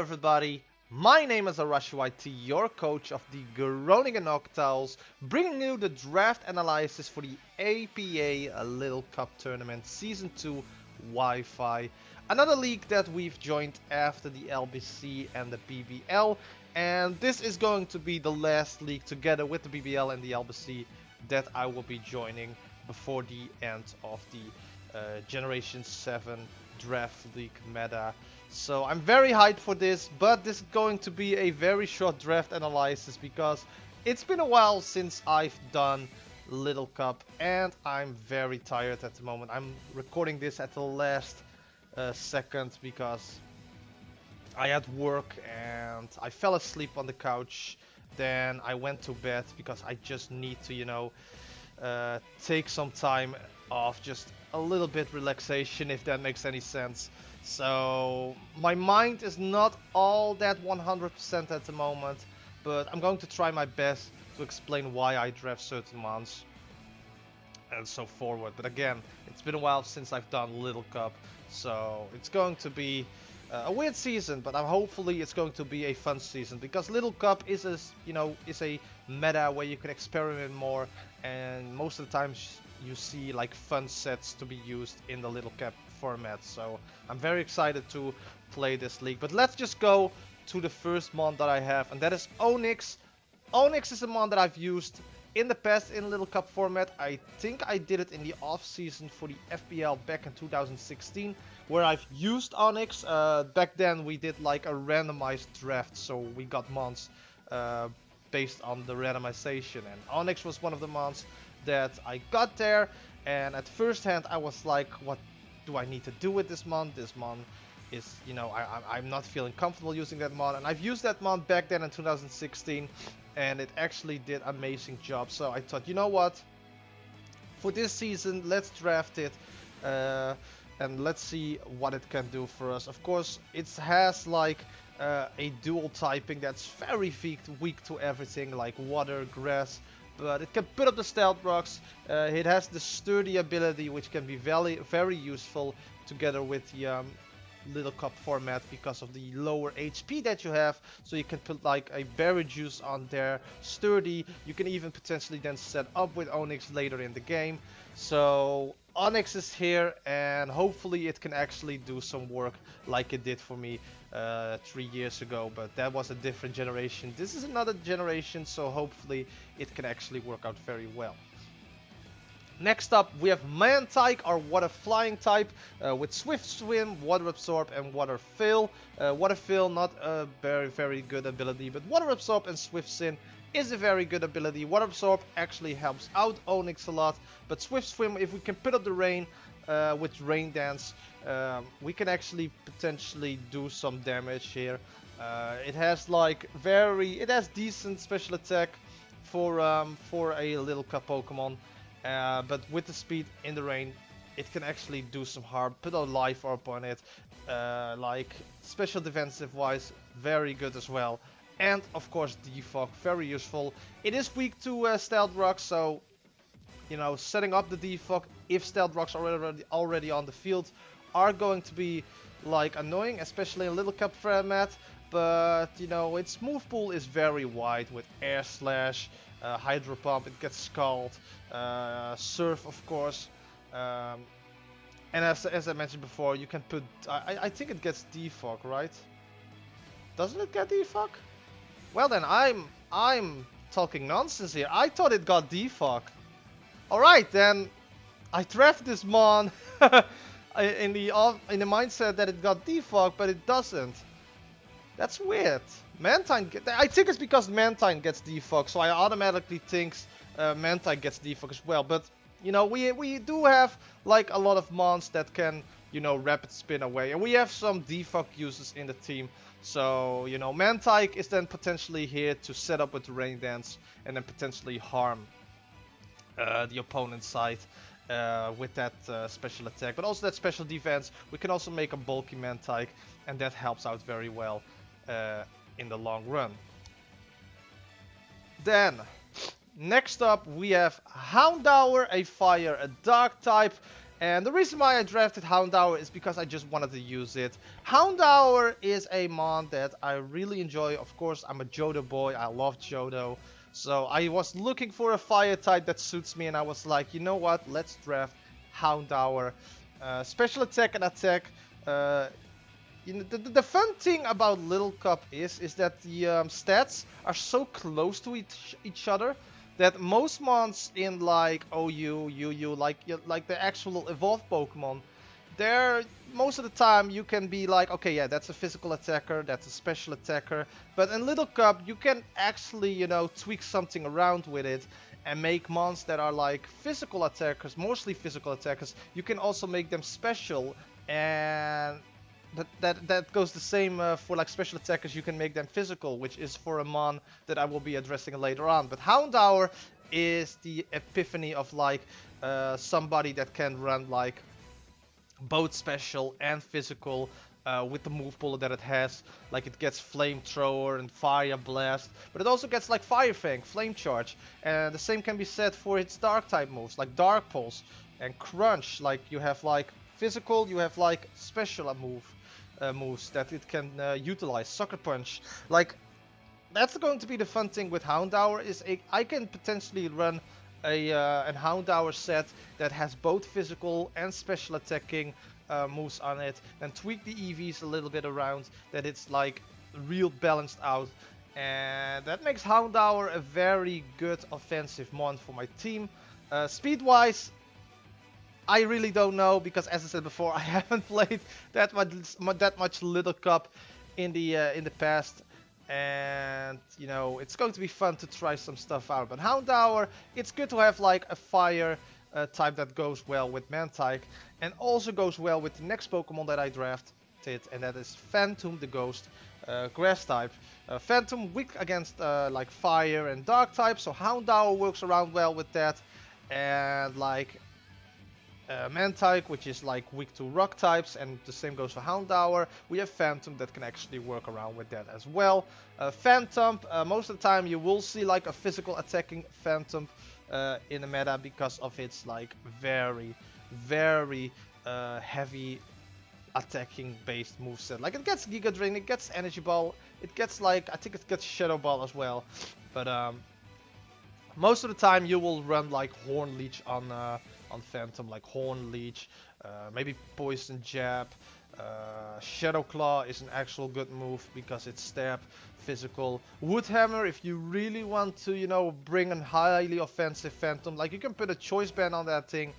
everybody, my name is ArashiYT, your coach of the Groningen Noctowls, bringing you the draft analysis for the APA Little Cup Tournament Season 2 Wi-Fi. Another league that we've joined after the LBC and the BBL, and this is going to be the last league together with the BBL and the LBC that I will be joining before the end of the Generation 7 Draft League meta. So I'm very hyped for this, but this is going to be a very short draft analysis because it's been a while since I've done Little Cup and I'm very tired at the moment. I'm recording this at the last second because I had work and I fell asleep on the couch. Then I went to bed because I just need to, take some time off, just a little bit relaxation, if that makes any sense. So my mind is not all that 100% at the moment, but I'm going to try my best to explain why I draft certain mons and so forward. But again, it's been a while since I've done Little Cup, so it's going to be a weird season, but hopefully it's going to be a fun season because Little Cup is a meta where you can experiment more, and most of the times you see like fun sets to be used in the Little Cup format. So I'm very excited to play this league. But let's just go to the first mon that I have, and that is Onyx. Onyx is a mon that I've used in the past in Little Cup format. I think I did it in the off season for the FPL back in 2016, where I've used Onyx. Back then we did like a randomized draft, so we got mons based on the randomization, and Onyx was one of the mons that I got there. And at first hand I was like, what do I need to do with this mon? This mon is, I'm not feeling comfortable using that mon, and I've used that mon back then in 2016 and it actually did amazing job. So I thought, you know what, for this season let's draft it and let's see what it can do for us. Of course it has like a dual typing that's very weak to everything like water, grass, but it can put up the stealth rocks. It has the sturdy ability, which can be very useful together with the Little Cup format because of the lower HP that you have. So you can put like a berry juice on there, sturdy. You can even potentially then set up with Onyx later in the game. So Onyx is here, and hopefully it can actually do some work like it did for me 3 years ago, but that was a different generation. This is another generation, so hopefully it can actually work out very well. Next up we have Mantyke, our water flying type, with Swift Swim, Water Absorb and Water Fill. Water Fill not a very good ability, but Water Absorb and Swift Swim is a very good ability. Water Absorb actually helps out Onyx a lot, but Swift Swim, if we can put up the rain with Rain Dance, we can actually potentially do some damage here. It has decent special attack for a Little Cup Pokemon, but with the speed in the rain, it can actually do some harm. Put a life orb on it, like special defensive wise, very good as well. And of course defog, very useful. It is weak to stealth rocks, so setting up the defog if stealth rocks are already on the field are going to be like annoying, especially in Little Cup format. But its move pool is very wide with Air Slash, Hydro Pump, it gets Scald, Surf of course, and as I mentioned before, you can put, I think it gets defog, right? Doesn't it get defog? Well then, I'm talking nonsense here. I thought it got defog. Alright then, I drafted this mon in the mindset that it got defog, but it doesn't. That's weird. Mantyke, I think it's because Mantyke gets defog, so I automatically think Mantyke gets defog as well. But we do have like a lot of mons that can rapid spin away, and we have some defog users in the team. So Mantyke is then potentially here to set up with the Rain Dance and then potentially harm the opponent's side with that special attack, but also that special defense. We can also make a bulky Mantyke, and that helps out very well in the long run. Then next up we have Hound Hour, a fire, a dark type, And the reason why I drafted Hound Hour is because I just wanted to use it. Hound Hour is a mon that I really enjoy. Of course, I'm a Jodo boy. I love Jodo. So I was looking for a fire type that suits me, and I was like, you know what? Let's draft Hound Hour. Special attack and attack. The fun thing about Little Cup is that the stats are so close to each other that most mons in like OU, UU, like the actual evolved Pokemon, there most of the time you can be like, okay, yeah, that's a physical attacker, that's a special attacker, but in Little Cup you can actually, you know, tweak something around with it and make mons that are like physical attackers, mostly physical attackers. You can also make them special, and that goes the same for like special attackers. You can make them physical, which is for a mon that I will be addressing later on. But Hound Hour is the epiphany of like somebody that can run like both special and physical with the move pool that it has. Like it gets Flamethrower and Fire Blast, but it also gets like Fire Fang, Flame Charge, and the same can be said for its Dark type moves like Dark Pulse and Crunch. Like you have like physical, you have like special moves that it can utilize. Sucker Punch, like that's going to be the fun thing with Hound Hour is I can potentially run a Hound Hour set that has both physical and special attacking moves on it, and tweak the EVs a little bit around that it's like real balanced out, and that makes Hound Hour a very good offensive mon for my team. Speed wise, I really don't know, because as I said before, I haven't played that much Little Cup in the past, and you know, it's going to be fun to try some stuff out. But Hound Hour, it's good to have like a fire type that goes well with Mantyke, and also goes well with the next Pokemon that I drafted, and that is Phantom the Ghost, grass type. Phantom weak against like fire and dark type, so Hound Hour works around well with that, and like Mantyke, which is like weak to rock types, and the same goes for Hound Hour. We have Phantom that can actually work around with that as well. Phantom, most of the time you will see like a physical attacking Phantom in the meta because of its like very heavy attacking based moveset. Like it gets Giga Drain, it gets Energy Ball, it gets like, I think it gets Shadow Ball as well. But most of the time you will run like Horn Leech on Phantom, like Horn Leech, maybe Poison Jab. Shadow Claw is an actual good move because it's stab, physical. Wood Hammer, if you really want to, you know, bring a highly offensive Phantom, like you can put a Choice Band on that thing,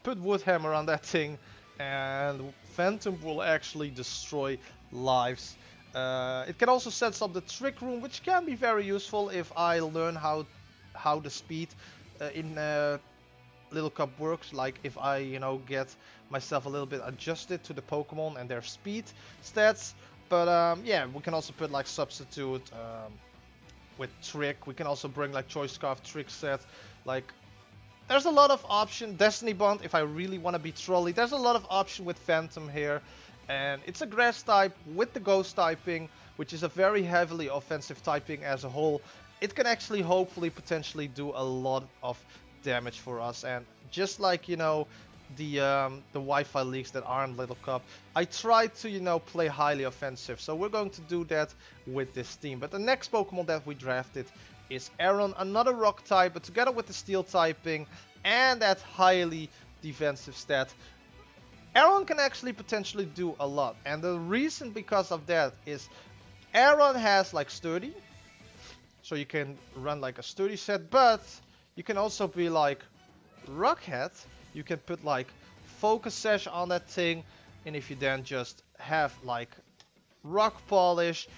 put Wood Hammer on that thing, and Phantom will actually destroy lives. It can also set up the Trick Room, which can be very useful if I learn how the speed in Little Cup works. Like if I, you know, get myself a little bit adjusted to the Pokemon and their speed stats. But yeah, we can also put like Substitute with Trick. We can also bring like Choice Scarf, Trick Set. Like there's a lot of option. Destiny Bond, if I really want to be trolly, there's a lot of option with Phantom here. And it's a grass type with the ghost typing, which is a very heavily offensive typing as a whole. It can actually hopefully potentially do a lot of damage for us. And just like, you know, the Wi-Fi leagues that aren't Little Cup, I try to, you know, play highly offensive. So we're going to do that with this team. But the next Pokemon that we drafted is Erin, another rock type, but together with the steel typing and that highly defensive stat, Erin can actually potentially do a lot. And the reason because of that is Erin has like sturdy, so you can run like a sturdy set, but you can also be like Rockhead. You can put like Focus Sash on that thing, and if you then just have like Rock Polish,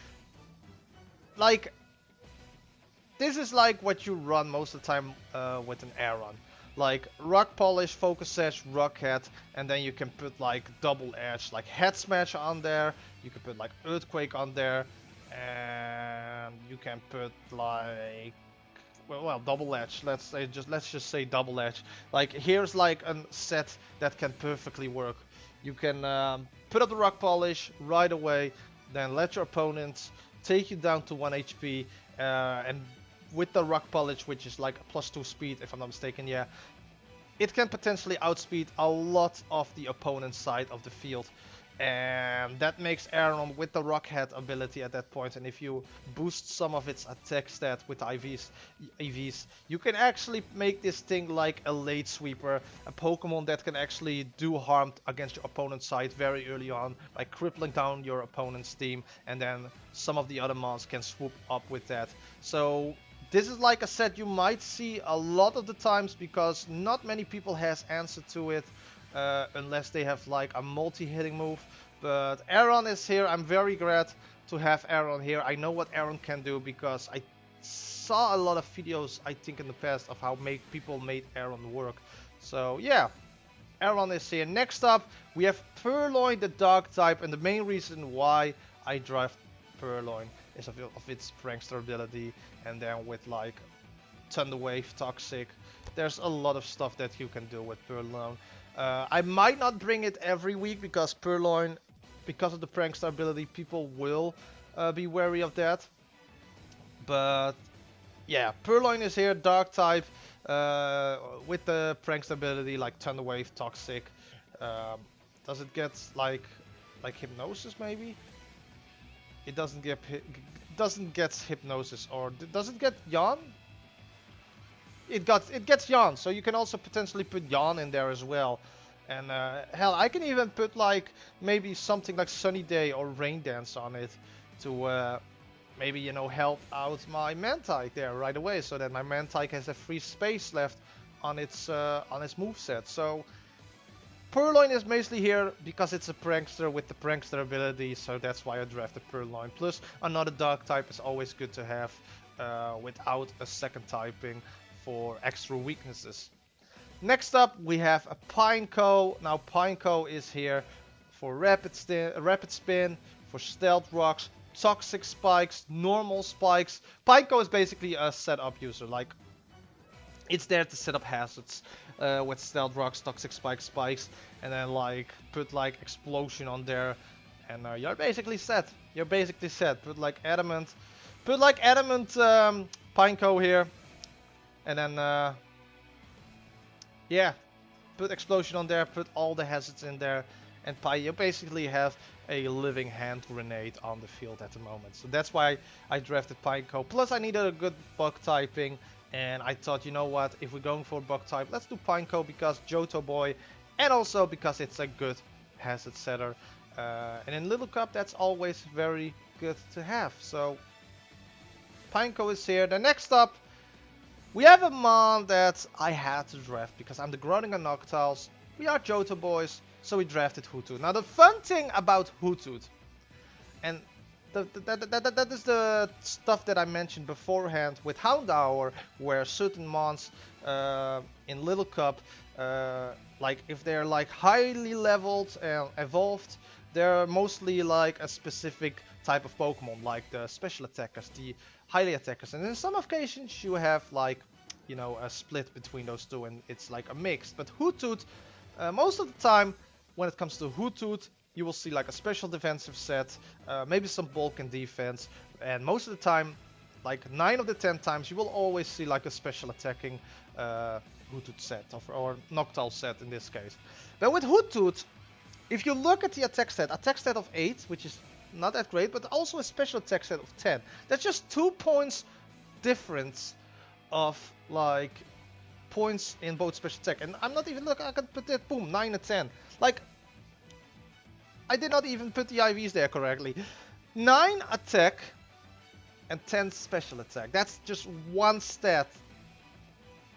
like this is like what you run most of the time with an Erin. Like Rock Polish, Focus Sash, Rockhead, and then you can put like Double Edge, like Head Smash on there. You can put like Earthquake on there, and you can put like well Double Edge. Let's just say Double Edge. Like here's like a set that can perfectly work. You can put up the Rock Polish right away, then let your opponents take you down to 1 HP, and with the Rock Polish, which is like +2 speed if I'm not mistaken, yeah, it can potentially outspeed a lot of the opponent's side of the field. And that makes Erin with the Rockhead ability at that point, and if you boost some of its attack stat with EVs, you can actually make this thing like a late sweeper, a Pokemon that can actually do harm against your opponent's side very early on by crippling down your opponent's team, and then some of the other mons can swoop up with that. So this is like a set you might see a lot of the times because not many people has answer to it. Unless they have like a multi-hitting move. But Erin is here. I'm very glad to have Erin here. I know what Erin can do because I saw a lot of videos, I think, in the past of how people made Erin work. So yeah, Erin is here. Next up, we have Purloin, the Dark type, and the main reason why I drive Purloin is of its prankster ability, and then with like Thunder Wave, Toxic. There's a lot of stuff that you can do with Purloin. I might not bring it every week because Purloin, because of the prankster ability, people will be wary of that. But yeah, Purloin is here, Dark type, with the prankster ability like Thunder Wave, Toxic. Does it get like Hypnosis maybe? It doesn't get Hypnosis, or does it get Yawn? It gets Yawn, so you can also potentially put Yawn in there as well. And hell, I can even put like maybe something like Sunny Day or Rain Dance on it to maybe, you know, help out my Mantyke there right away, so that my Mantyke has a free space left on its moveset. So Purloin is mostly here because it's a prankster with the prankster ability, so that's why I drafted Purloin. Plus another dark type is always good to have without a second typing for extra weaknesses. Next up we have a Piko. Now Piko is here for rapid spin, for stealth rocks, toxic spikes, normal spikes. Piko is basically a setup user, like it's there to set up hazards with stealth rocks, toxic spikes, and then like put like explosion on there, and you're basically set. Put like adamant Piko here, and then yeah, put explosion on there, put all the hazards in there, and you basically have a living hand grenade on the field at the moment. So that's why I drafted Piko. Plus I needed a good bug typing, and I thought, you know what, if we're going for bug type, let's do Piko because Johto Boy, and also because it's a good hazard setter. And in Little Cup, that's always very good to have. So Piko is here. The next up, we have a mon that I had to draft because I'm the Groningen Noctowls. We are Johto boys, so we drafted Hoothoot. Now the fun thing about Hoothoot, and that is the stuff that I mentioned beforehand with Hound Hour, where certain mons in Little Cup, like if they're like highly leveled and evolved, they're mostly like a specific type of Pokemon, like the special attackers, the highly attackers, and in some occasions you have like, you know, a split between those two, and it's like a mix. But Hoothoot, most of the time when it comes to Hoothoot, you will see like a special defensive set, maybe some bulk and defense, and most of the time, like 9 of the 10 times, you will always see like a special attacking Hoothoot set, or Noctowl set in this case. But with Hoothoot, if you look at the attack stat of 8, which is not that great, but also a special attack set of 10, that's just 2 points difference of like points in both special attack. And I'm not even looking, I can put that, boom, 9 and 10. Like, I did not even put the IVs there correctly. 9 attack and 10 special attack. That's just one stat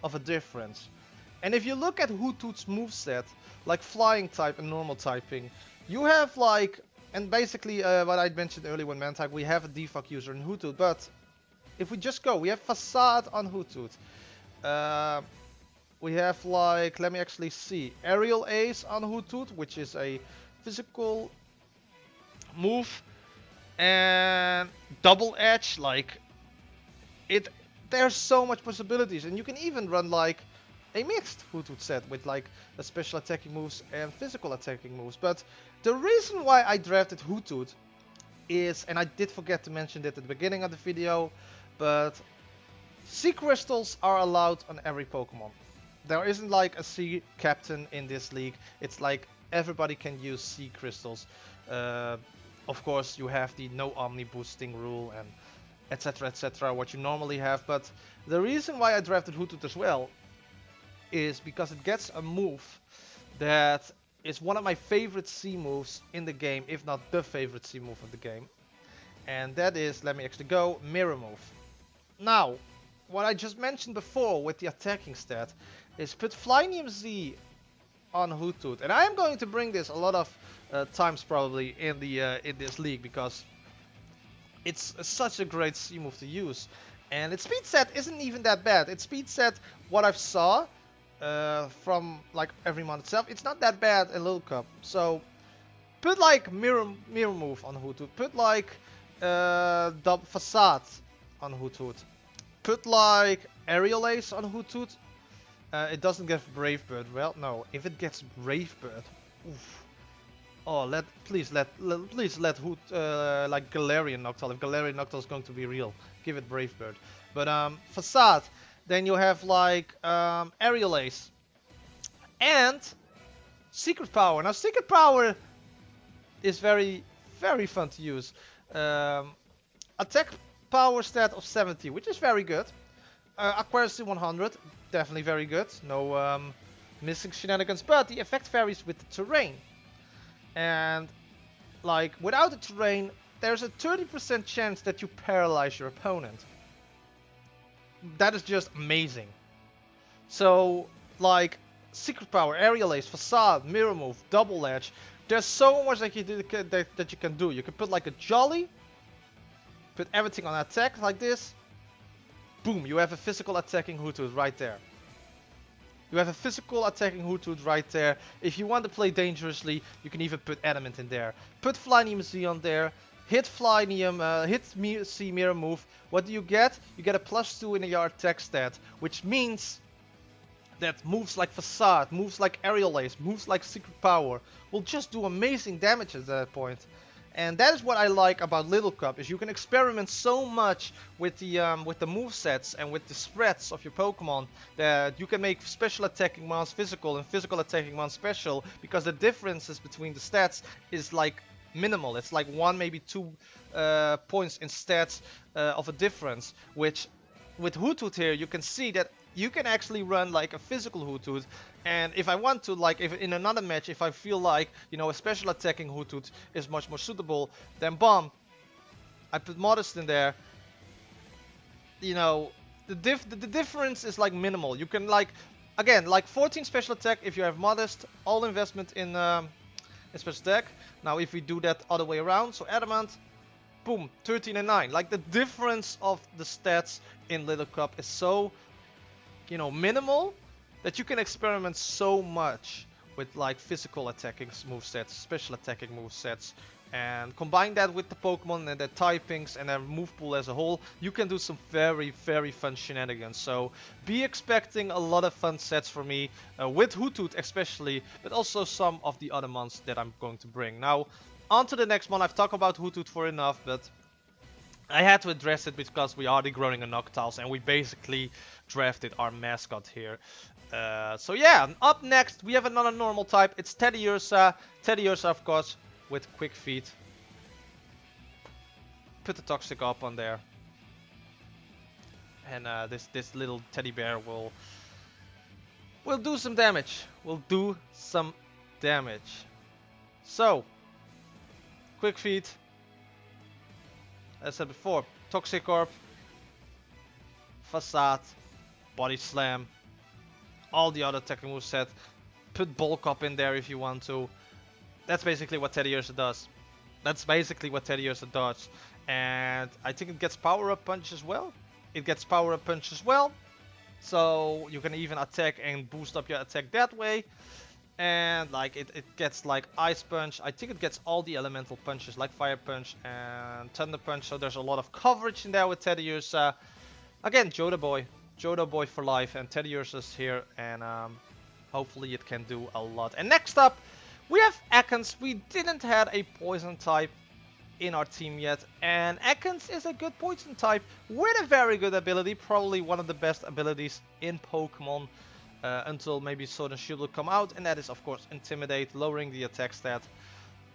of a difference. And if you look at Hoothoot's moveset, like flying type and normal typing, you have like, and basically what I mentioned earlier with Mantyke, we have a defog user in Hoothoot, but if we just go, we have Facade on Hoothoot. We have like, let me actually see, Aerial Ace on Hoothoot, which is a physical move, and Double Edge, like there's so much possibilities, and you can even run like a mixed Hoothoot set with like the special attacking moves and physical attacking moves. But the reason why I drafted Hoothoot is, and I did forget to mention it at the beginning of the video, but Sea Crystals are allowed on every Pokemon. There isn't like a sea captain in this league. It's like everybody can use sea crystals. Uh, of course, you have the no omni boosting rule and etc. what you normally have. But the reason why I drafted Hoothoot as well is because it gets a move that is one of my favorite C moves in the game, if not the favorite C move of the game. And that is, let me actually go, Mirror Move. Now, what I just mentioned before with the attacking stat is put Flynium Z on Hoothoot. And I am going to bring this a lot of times probably in this league because it's such a great C move to use. And its speed set isn't even that bad. Its speed set, what I've saw from like every month itself, it's not that bad in Little Cup. So put like mirror move on Hoothoot. Put like the facade on Hoothoot. Put like aerial ace on Hoothoot. It doesn't get Brave Bird. Well, no. If it gets Brave Bird, oof. Oh, please let Hoot like Galarian Noctowl. If Galarian Noctowl is going to be real, give it Brave Bird. But facade. Then you have like aerial ace and secret power. Now secret power is very fun to use. Attack power stat of 70, which is very good. Accuracy 100, definitely very good. No missing shenanigans, but the effect varies with the terrain. And like without the terrain, there's a 30% chance that you paralyze your opponent. That is just amazing. So like secret power, aerial ace, facade, mirror move, double edge. There's so much that you can do. You can put like a jolly, put everything on attack like this. Boom, you have a physical attacking Hoothoot right there. You have a physical attacking Hoothoot right there. If you want to play dangerously, you can even put Adamant in there. Put Flynium Z on there. Hit Flynium, hit C mirror move. What do you get? You get a +2 in your attack stat, which means that moves like Facade, moves like Aerial Ace, moves like Secret Power will just do amazing damage at that point. And that is what I like about Little Cup, is you can experiment so much with the movesets and with the spreads of your Pokemon that you can make special attacking mons physical and physical attacking mons special, because the differences between the stats is like minimal. It's like 1 maybe 2 points in stats of a difference, which with Hoothoot here you can see that you can actually run like a physical Hoothoot, and if I want to, like if in another match, if I feel like, you know, a special attacking Hoothoot is much more suitable, then bomb, I put Modest in there. You know, the difference is like minimal. You can like, again, like 14 special attack if you have Modest, all investment in special attack. Now if we do that other way around, so Adamant, boom, 13 and 9. Like the difference of the stats in Little Cup is so, you know, minimal that you can experiment so much with like physical attacking movesets, special attacking movesets, and combine that with the Pokemon and their typings and their move pool as a whole, you can do some very fun shenanigans. So be expecting a lot of fun sets for me, with Hoothoot especially, but also some of the other mons that I'm going to bring. Now, on to the next one. I've talked about Hoothoot for enough, but I had to address it because we are the Groningen Noctowls and we basically drafted our mascot here. So yeah, up next we have another normal type. It's Teddiursa. Teddiursa, of course, with quick feet. Put the Toxic up on there. And this little teddy bear will do some damage. Will do some damage. So, quick feet. As I said before, Toxic Orb, Facade, Body Slam, all the other attacking moveset. Put Bulk Up in there if you want to. That's basically what Teddiursa does. That's basically what Teddiursa does. And I think it gets Power Up Punch as well. It gets Power Up Punch as well. So you can even attack and boost up your attack that way. And like it gets like Ice Punch. I think it gets all the elemental punches like Fire Punch and Thunder Punch. So there's a lot of coverage in there with Teddiursa. Again, Jodo Boy for life, and Teddiursa's here, and hopefully it can do a lot. And next up, we have Ekans. We didn't have a poison type in our team yet, and Ekans is a good poison type with a very good ability, probably one of the best abilities in Pokemon. until maybe Sword and Shield will come out, and that is of course Intimidate, lowering the attack stat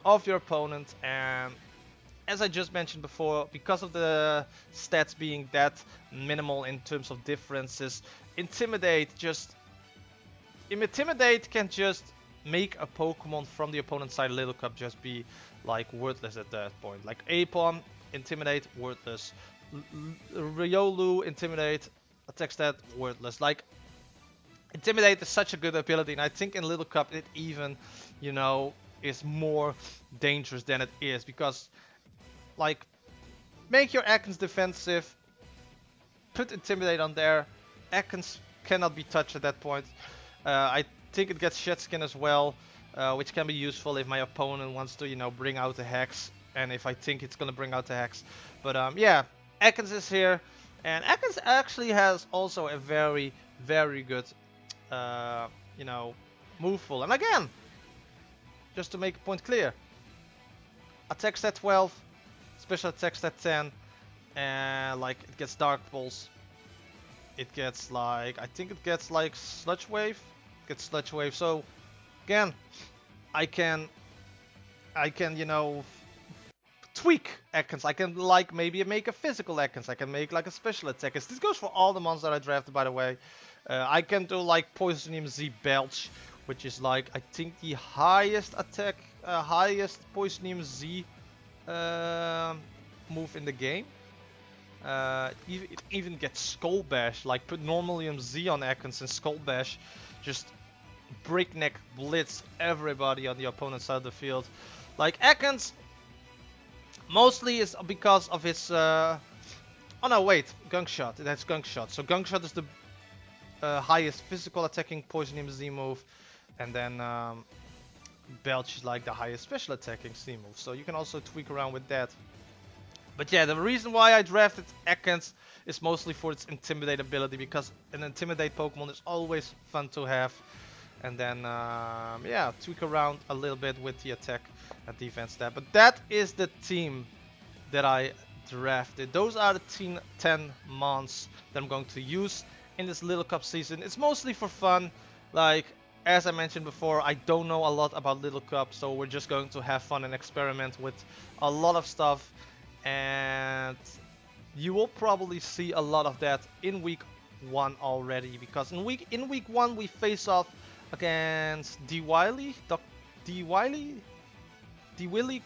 of your opponent. And as I just mentioned before, because of the stats being that minimal in terms of differences, Intimidate can just make a Pokemon from the opponent's side Little Cup just be like worthless at that point. Like Apon, Intimidate, worthless. Riolu, Intimidate, attack stat, worthless. Like, Intimidate is such a good ability, and I think in Little Cup it even, you know, is more dangerous than it is, because, like, make your Ekans defensive, put Intimidate on there, Ekans cannot be touched at that point. I think it gets Shed Skin as well, which can be useful if my opponent wants to, you know, bring out a Hex, and if I think it's gonna bring out the Hex. But yeah, Ekans is here, and Ekans actually has also a very, very good, you know, move pool. And again, just to make a point clear, attack stat 12, special attack stat 10, and like it gets Dark Pulse. It gets like, I think it gets like Sludge Wave. It gets Sludge Wave. So again, I can, you know, tweak Ekans. I can like maybe make a physical Ekans. I can make like a special attack. This goes for all the monsters that I drafted, by the way. I can do like Poisonium Z Belch, which is like, I think the highest attack, highest Poisonium Z move in the game. It even gets Skull Bash. Like, put Normalium Z on Ekans and Skull Bash, just breakneck blitz everybody on the opponent's side of the field. Like, Ekans mostly is because of his oh no, wait, Gunk Shot. It has Gunk Shot. So Gunk Shot is the highest physical attacking Poisonium Z move, and then Belch is like the highest special attacking Z move. So you can also tweak around with that. But yeah, the reason why I drafted Ekans is mostly for its Intimidate ability, because an Intimidate Pokemon is always fun to have. And then, yeah, tweak around a little bit with the attack and defense stat. But that is the team that I drafted. Those are the 10 mons that I'm going to use in this Little Cup season. It's mostly for fun. Like, as I mentioned before, I don't know a lot about Little Cup, so we're just going to have fun and experiment with a lot of stuff. And you will probably see a lot of that in week 1 already, because in week 1 we face off against D. Wiley,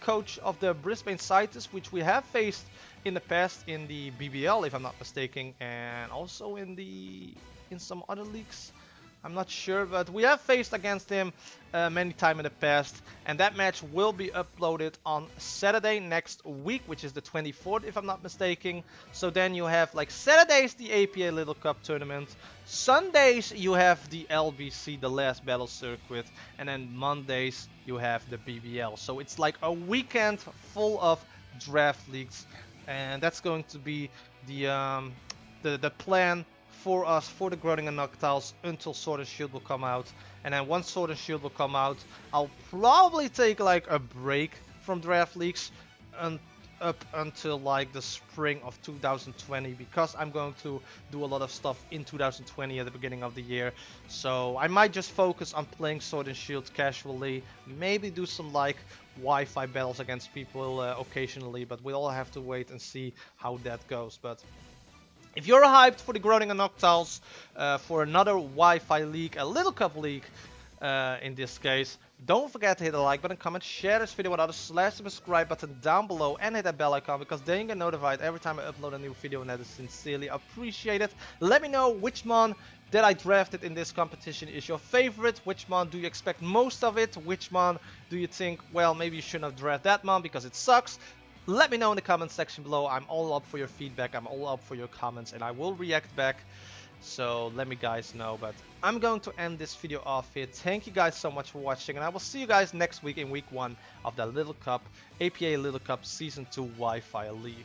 coach of the Brisbane Citus, which we have faced in the past in the BBL, if I'm not mistaken, and also in some other leagues. I'm not sure, but we have faced against him many times in the past, and that match will be uploaded on Saturday next week, which is the 24th, if I'm not mistaken. So then you have, like, Saturdays the APA Little Cup tournament, Sundays you have the LBC, the last battle circuit, and then Mondays you have the BBL. So it's like a weekend full of draft leagues, and that's going to be the plan for us, for the Groningen Noctowls, until Sword and Shield will come out. And then once Sword and Shield will come out, I'll probably take like a break from draft leagues up until like the spring of 2020, because I'm going to do a lot of stuff in 2020 at the beginning of the year. So I might just focus on playing Sword and Shield casually, maybe do some like Wi-Fi battles against people occasionally, but we'll all have to wait and see how that goes. But if you're hyped for the Groningen Noctowls, for another Wi-Fi League, a Little Cup League in this case, don't forget to hit the like button, comment, share this video with others, slash the subscribe button down below, and hit that bell icon, because then you get notified every time I upload a new video, and that is sincerely appreciated. Let me know which mon that I drafted in this competition is your favorite. Which mon do you expect most of it? Which mon do you think, well, maybe you shouldn't have drafted that mon because it sucks? Let me know in the comment section below. I'm all up for your feedback. I'm all up for your comments, and I will react back. So let me guys know. But I'm going to end this video off here. Thank you guys so much for watching, and I will see you guys next week in week 1 of the Little Cup, APA Little Cup Season 2 Wi-Fi League.